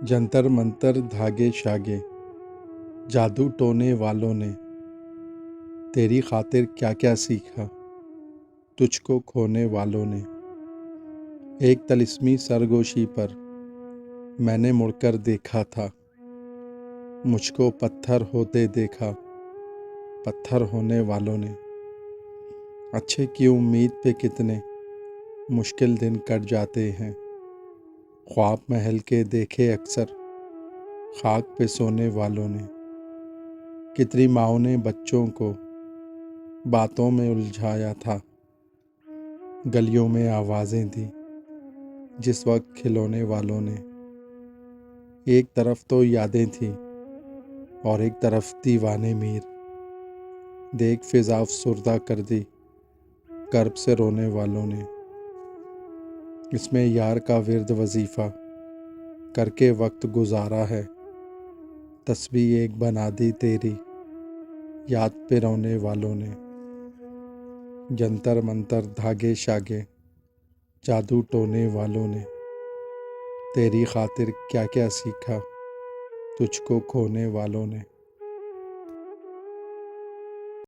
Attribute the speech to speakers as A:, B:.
A: جنتر منتر دھاگے شاگے، جادو ٹونے والوں نے تیری خاطر کیا کیا سیکھا، تجھ کو کھونے والوں نے۔ ایک طلسمی سرگوشی پر میں نے مڑ کر دیکھا تھا، مجھ کو پتھر ہوتے دیکھا، پتھر ہونے والوں نے۔ اچھے کی امید پہ کتنے مشکل دن کٹ جاتے ہیں، خواب محل کے دیکھے اکثر خاک پہ سونے والوں نے۔ کتنی ماؤں نے بچوں کو باتوں میں الجھایا تھا، گلیوں میں آوازیں دی جس وقت کھلونے والوں نے۔ ایک طرف تو یادیں تھیں اور ایک طرف دیوانے میر، دیکھ فضا افسردہ کر دی کرب سے رونے والوں نے۔ اس میں یار کا ورد وظیفہ کر کے وقت گزارا ہے، تسبیح ایک بنا دی تیری یاد پہ رونے والوں نے۔ جنتر منتر دھاگے شاگے، جادو ٹونے والوں نے تیری خاطر کیا کیا سیکھا، تجھ کو کھونے والوں نے۔